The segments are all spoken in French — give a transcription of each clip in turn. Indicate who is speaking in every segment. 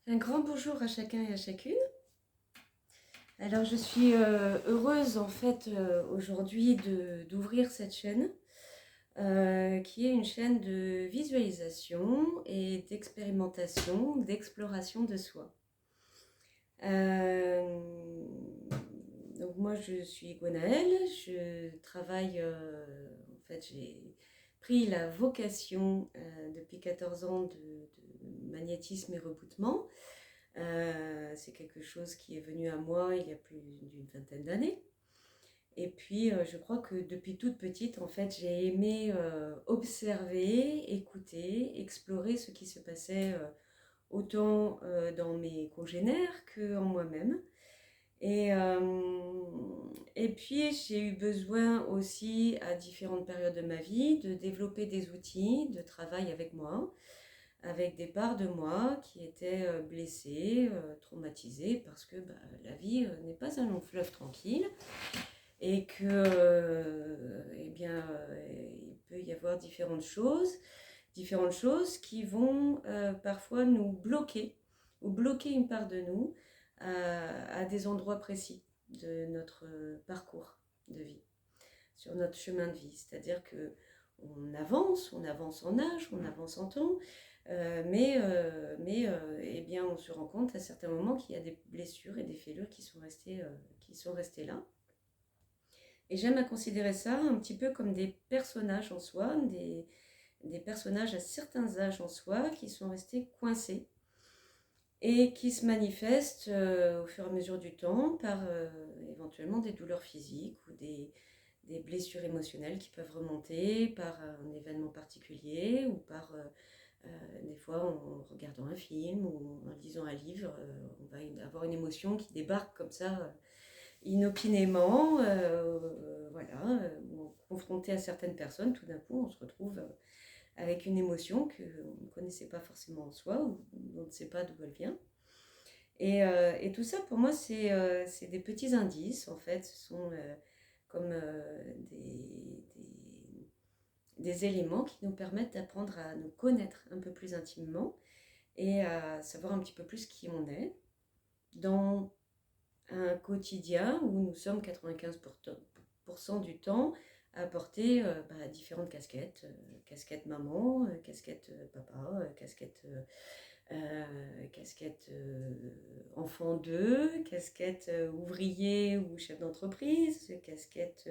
Speaker 1: Un grand bonjour à chacun et à chacune. Alors je suis heureuse en fait aujourd'hui d'ouvrir cette chaîne qui est une chaîne de visualisation et d'expérimentation, d'exploration de soi. Euh, donc moi je suis Gwenaëlle, je travaille, en fait j'ai pris la vocation depuis 14 ans de magnétisme et reboutement. C'est quelque chose qui est venu à moi il y a plus d'une vingtaine d'années. Et puis, je crois que depuis toute petite, en fait, j'ai aimé observer, écouter, explorer ce qui se passait autant dans mes congénères qu'en moi-même. Et, euh, et puis, j'ai eu besoin aussi, à différentes périodes de ma vie, de développer des outils de travail avec moi, avec des parts de moi qui étaient blessées, traumatisées, parce que la vie n'est pas un long fleuve tranquille et que, eh bien, il peut y avoir différentes choses qui vont parfois nous bloquer ou bloquer une part de nous à des endroits précis de notre parcours de vie, sur notre chemin de vie. C'est-à-dire que on avance en âge, on avance en temps, eh bien, on se rend compte à certains moments qu'il y a des blessures et des fêlures qui sont restées là. Et j'aime à considérer ça un petit peu comme des personnages en soi, des personnages à certains âges en soi qui sont restés coincés et qui se manifestent au fur et à mesure du temps par éventuellement des douleurs physiques ou des blessures émotionnelles qui peuvent remonter par un événement particulier ou par des fois en regardant un film ou en lisant un livre, on va avoir une émotion qui débarque comme ça inopinément, voilà, confronté à certaines personnes, tout d'un coup on se retrouve avec une émotion qu'on ne connaissait pas forcément en soi ou on ne sait pas d'où elle vient. Et tout ça, pour moi, c'est des petits indices, en fait. Ce sont comme des éléments qui nous permettent d'apprendre à nous connaître un peu plus intimement et à savoir un petit peu plus qui on est dans un quotidien où nous sommes 95% du temps à porter différentes casquettes, casquette maman, casquette papa, casquette enfant d'eux, casquette ouvrier ou chef d'entreprise, casquette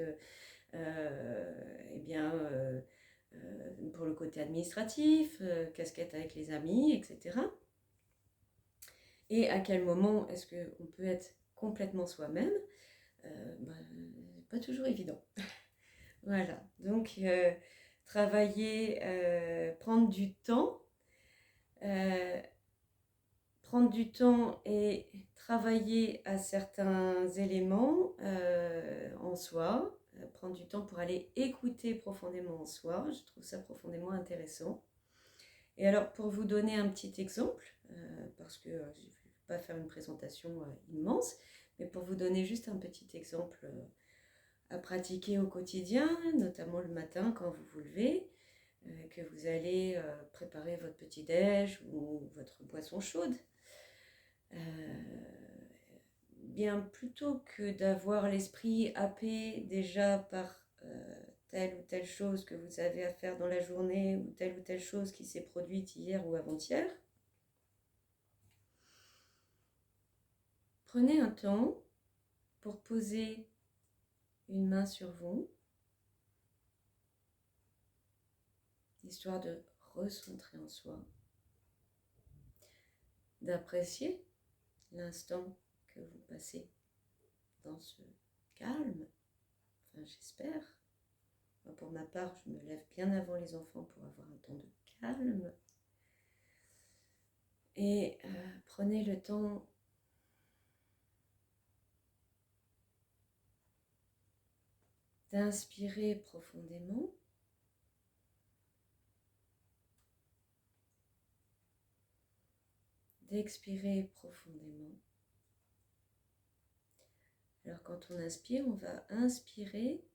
Speaker 1: eh bien, pour le côté administratif, casquette avec les amis, etc. Et à quel moment est-ce qu'on peut être complètement soi-même? Pas toujours évident. Voilà, donc travailler, euh, prendre du temps et travailler à certains éléments en soi, prendre du temps pour aller écouter profondément en soi, je trouve ça profondément intéressant. Et alors pour vous donner un petit exemple, parce que je ne vais pas faire une présentation immense, mais pour vous donner juste un petit exemple à pratiquer au quotidien, notamment le matin quand vous vous levez, que vous allez préparer votre petit-déj ou votre boisson chaude. Bien plutôt que d'avoir l'esprit happé déjà par telle ou telle chose que vous avez à faire dans la journée ou telle chose qui s'est produite hier ou avant-hier, prenez un temps pour poser une main sur vous, histoire de recentrer en soi, d'apprécier l'instant que vous passez dans ce calme, enfin j'espère. Pour ma part, je me lève bien avant les enfants pour avoir un temps de calme. Et prenez le temps d'inspirer profondément, d'expirer profondément. Alors quand on inspire, on va inspirer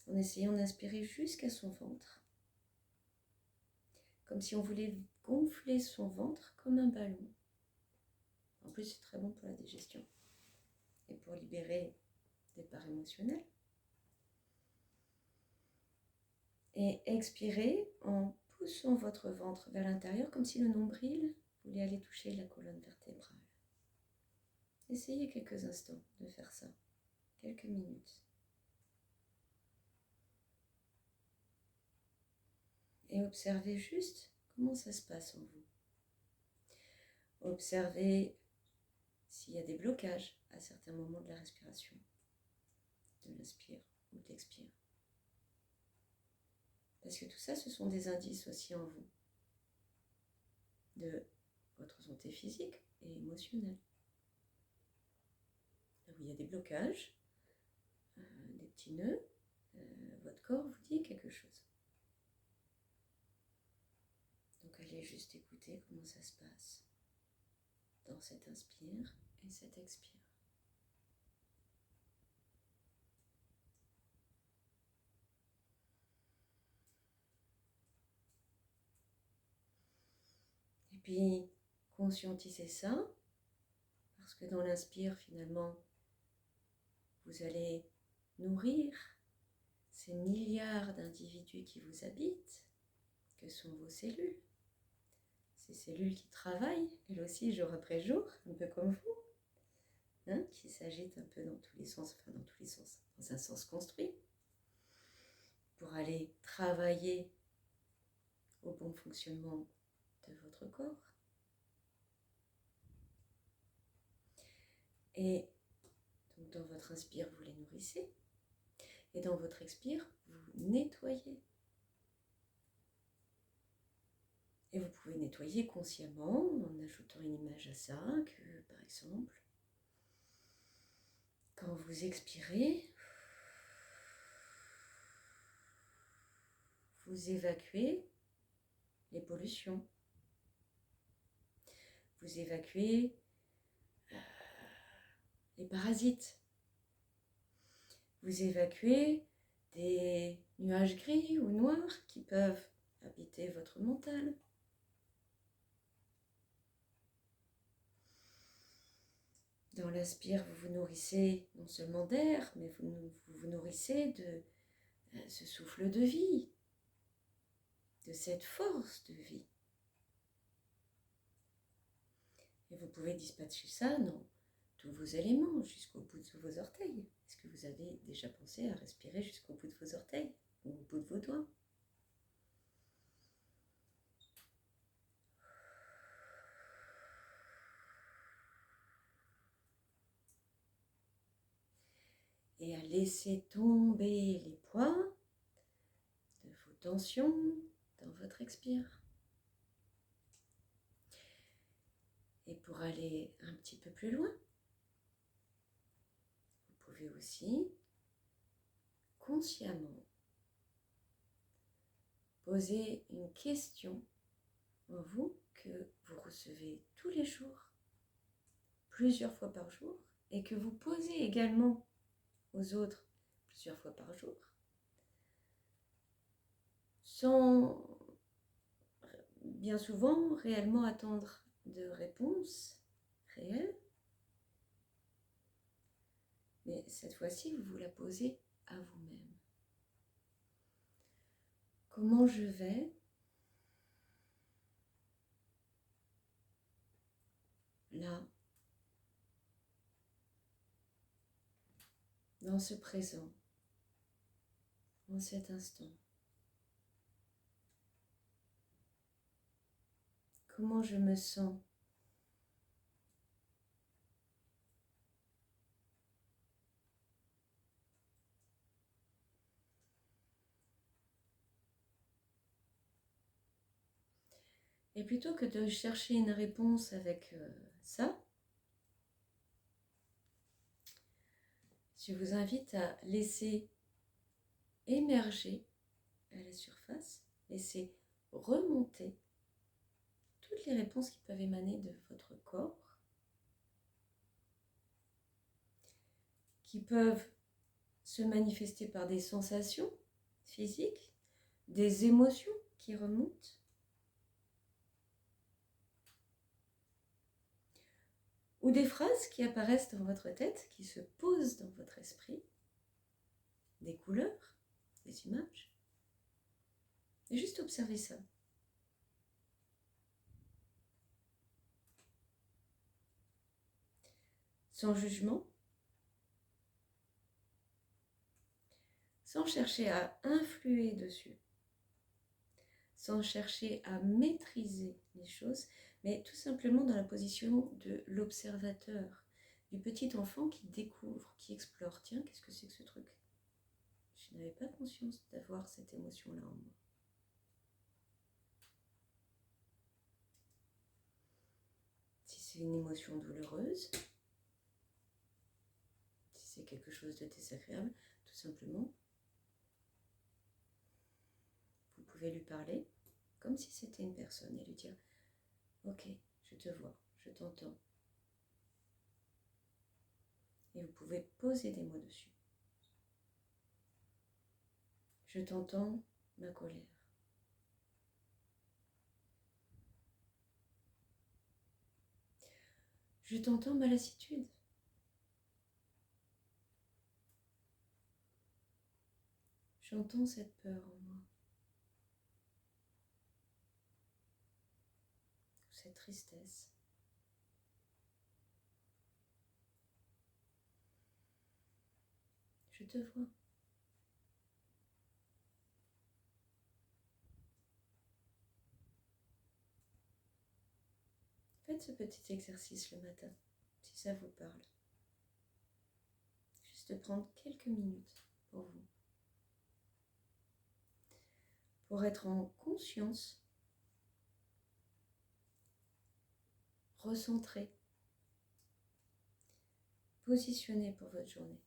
Speaker 1: en essayant d'inspirer jusqu'à son ventre, comme si on voulait gonfler son ventre comme un ballon. En plus, c'est très bon pour la digestion et pour libérer des parts émotionnelles. Et expirez en poussant votre ventre vers l'intérieur comme si le nombril voulait aller toucher la colonne vertébrale. Essayez quelques instants de faire ça, quelques minutes. Et observez juste comment ça se passe en vous. Observez s'il y a des blocages à certains moments de la respiration, de l'inspire ou de l'expire. Parce que tout ça, ce sont des indices aussi en vous de votre santé physique et émotionnelle. Là où il y a des blocages, des petits nœuds, votre corps vous dit quelque chose. Donc allez juste écouter comment ça se passe dans cet inspire et cet expire. Et puis conscientisez ça, parce que dans l'inspire finalement, vous allez nourrir ces milliards d'individus qui vous habitent, que sont vos cellules. Ces cellules qui travaillent, elles aussi, jour après jour, un peu comme vous, qui s'agitent un peu dans tous les sens, enfin dans tous les sens, dans un sens construit, pour aller travailler au bon fonctionnement de votre corps. Et donc dans votre inspire, vous les nourrissez, et dans votre expire, vous nettoyez. Et vous pouvez nettoyer consciemment en ajoutant une image à ça, que par exemple, quand vous expirez, vous évacuez les pollutions. Vous évacuez les parasites. Vous évacuez des nuages gris ou noirs qui peuvent habiter votre mental. Dans l'inspire, vous vous nourrissez non seulement d'air, mais vous vous nourrissez de ce souffle de vie, de cette force de vie. Et vous pouvez dispatcher ça dans tous vos éléments, jusqu'au bout de vos orteils. Est-ce que vous avez déjà pensé à respirer jusqu'au bout de vos orteils ou au bout de vos doigts ? Et à laisser tomber les poids de vos tensions dans votre expire. Et pour aller un petit peu plus loin, vous pouvez aussi consciemment poser une question en vous que vous recevez tous les jours, plusieurs fois par jour, et que vous posez également aux autres plusieurs fois par jour, sans bien souvent réellement attendre de réponse réelle. Mais cette fois-ci, vous vous la posez à vous-même. Comment je vais là, dans ce présent, en cet instant? Comment je me sens ? Et plutôt que de chercher une réponse avec ça, je vous invite à laisser émerger à la surface, laisser remonter toutes les réponses qui peuvent émaner de votre corps, qui peuvent se manifester par des sensations physiques, des émotions qui remontent, ou des phrases qui apparaissent dans votre tête, qui se posent dans votre esprit, des couleurs, des images. Et juste observer ça. Sans jugement, sans chercher à influer dessus, sans chercher à maîtriser les choses, mais tout simplement dans la position de l'observateur, du petit enfant qui découvre, qui explore. Tiens, qu'est-ce que c'est que ce truc? Je n'avais pas conscience d'avoir cette émotion-là en moi. Si c'est une émotion douloureuse, si c'est quelque chose de désagréable, tout simplement, vous pouvez lui parler comme si c'était une personne et lui dire « Ok, je te vois, je t'entends. » Et vous pouvez poser des mots dessus. Je t'entends, ma colère. Je t'entends, ma lassitude. J'entends cette peur en moi. Cette tristesse. Je te vois. Faites ce petit exercice le matin, si ça vous parle. Juste prendre quelques minutes pour vous. Pour être en conscience, recentré, positionné pour votre journée.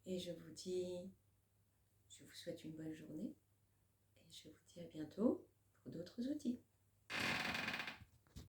Speaker 1: Et je vous souhaite une bonne journée et je vous dis à bientôt pour d'autres outils.